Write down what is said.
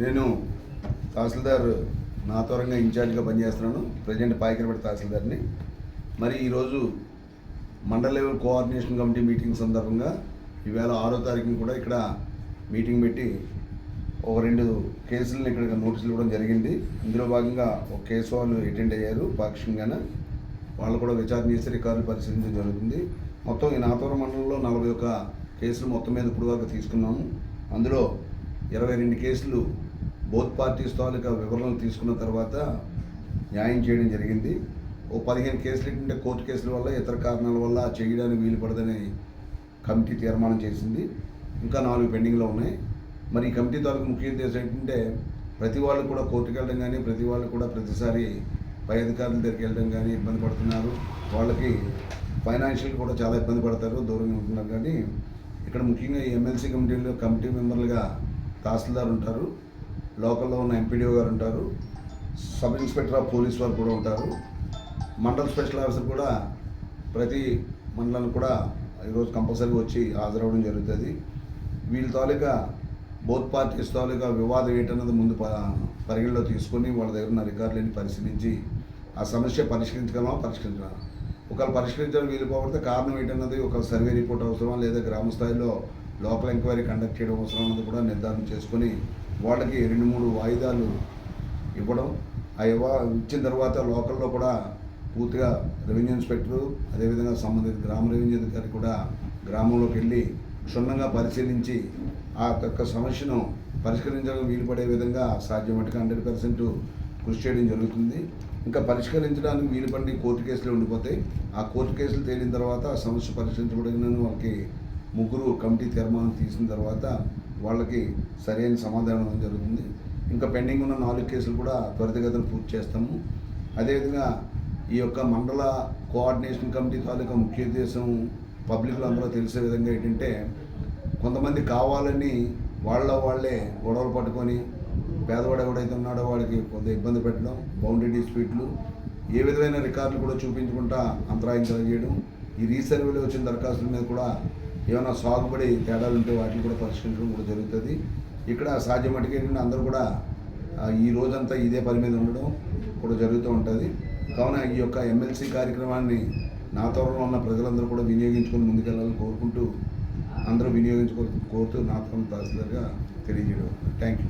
నేను తహసీల్దార్ నాతోరంగా ఇన్ఛార్జ్గా పనిచేస్తున్నాను. ప్రజెంట్ పాయకరపేట తహసీల్దార్ని. మరి ఈరోజు మండల లెవెల్ కోఆర్డినేషన్ కమిటీ మీటింగ్ సందర్భంగా ఈవేళ 6వ తారీఖున కూడా ఇక్కడ మీటింగ్ పెట్టి ఒక 2 కేసులను ఇక్కడ నోటీసులు ఇవ్వడం జరిగింది. ఇందులో భాగంగా ఒక కేసు వాళ్ళు అటెండ్ అయ్యారు పాక్షికంగానే. వాళ్ళు కూడా విచారణ చేసి రికార్డులు పరిశీలించడం జరుగుతుంది. మొత్తం ఈ నాతోరం మండలంలో 41 కేసులు మొత్తం మీద ఇప్పుడు వరకు తీసుకున్నాము. అందులో 22 కేసులు బోత్ పార్టీస్ తాలూకా వివరణలు తీసుకున్న తర్వాత న్యాయం చేయడం జరిగింది. ఓ 15 కేసులు ఏంటంటే కోర్టు కేసుల వల్ల ఇతర కారణాల వల్ల చేయడానికి వీలు పడదని కమిటీ తీర్మానం చేసింది. ఇంకా 4 పెండింగ్లో ఉన్నాయి. మరి ఈ కమిటీ తాలూకు ముఖ్య ఉద్దేశం ఏంటంటే ప్రతి వాళ్ళు కూడా కోర్టుకు వెళ్ళడం కానీ, ప్రతి వాళ్ళు కూడా ప్రతిసారి పై అధికారుల దగ్గరికి వెళ్ళడం కానీ ఇబ్బంది పడుతున్నారు. వాళ్ళకి ఫైనాన్షియల్ కూడా చాలా ఇబ్బంది పడతారు, దూరంగా ఉంటున్నారు. కానీ ఇక్కడ ముఖ్యంగా ఈ ఎమ్మెల్సీ కమిటీలో కమిటీ మెంబర్లుగా తహసీల్దార్ ఉంటారు, లోకల్లో ఉన్న ఎంపీడీఓ గారు ఉంటారు, సబ్ ఇన్స్పెక్టర్ ఆఫ్ పోలీస్ వారు కూడా ఉంటారు, మండల్ స్పెషల్ ఆఫీసర్ కూడా ప్రతి మండలానికి కూడా ఈరోజు కంపల్సరీగా వచ్చి హాజరవడం జరుగుతుంది. వీళ్ళ తాలూకా బోత్ పార్టీస్ తాలూకా వివాదం ఏంటన్నది ముందు పరిగణలో తీసుకొని వాళ్ళ దగ్గర ఉన్న రికార్డులన్నీ పరిశీలించి ఆ సమస్య పరిష్కరించగలమా పరిష్కరించగలమా, ఒకవేళ పరిష్కరించడం వీలుపోతే కారణం ఏంటన్నది ఒక సర్వే రిపోర్ట్ అవసరమా లేదా గ్రామ స్థాయిలో లోకల్ ఎంక్వైరీ కండక్ట్ చేయడం అవసరం అన్నది కూడా నిర్ధారణ చేసుకొని వాళ్ళకి 2-3 వాయిదాలు ఇవ్వడం. ఇచ్చిన తర్వాత లోకల్లో కూడా పూర్తిగా రెవెన్యూ ఇన్స్పెక్టరు అదేవిధంగా సంబంధిత గ్రామ రెవెన్యూ అధికారి కూడా గ్రామంలోకి వెళ్ళి క్షుణ్ణంగా పరిశీలించి ఆ యొక్క సమస్యను పరిష్కరించడం వీలుపడే విధంగా సాధ్యమట్టుగా 100% కృషి చేయడం జరుగుతుంది. ఇంకా పరిష్కరించడానికి వీలుపడి కోర్టు కేసులు ఉండిపోతాయి. ఆ కోర్టు కేసులు తేలిన తర్వాత ఆ సమస్య పరిష్కరించబడిన వాళ్ళకి 3 కమిటీ తీర్మానం తీసిన తర్వాత వాళ్ళకి సరైన సమాధానం జరుగుతుంది. ఇంకా పెండింగ్ ఉన్న 4 కేసులు కూడా త్వరితగతిన పూర్తి చేస్తాము. అదేవిధంగా ఈ యొక్క మండల కోఆర్డినేషన్ కమిటీ తాలూకా ముఖ్య ఉద్దేశం పబ్లిక్లో అందరూ తెలిసే విధంగా ఏంటంటే కొంతమంది కావాలని వాళ్ళే గొడవలు పట్టుకొని పేదవాడు ఎవడైతే ఉన్నాడో వాడికి కొంత ఇబ్బంది పెట్టడం, బౌండరీ డిస్ప్యూట్లు, ఏ విధమైన రికార్డులు కూడా చూపించకుండా అంతరాయం చేయడం, ఈ రీసర్వేలో వచ్చిన దరఖాస్తుల మీద కూడా ఏమైనా సాగుబడి తేడాలు ఉంటే వాటిని కూడా పరిష్కరించడం కూడా జరుగుతుంది. ఇక్కడ సాధ్యమటుకు ఏంటంటే అందరూ కూడా ఈ రోజంతా ఇదే పని మీద ఉండడం కూడా జరుగుతూ ఉంటుంది. కావున ఈ యొక్క ఎమ్మెల్సీ కార్యక్రమాన్ని నాతోరంలో ఉన్న ప్రజలందరూ కూడా వినియోగించుకొని ముందుకెళ్ళాలని కోరుకుంటూ అందరూ కోరుతూ నాతోరం తహసీల్దార్గా తెలియజేయడం. Thank you.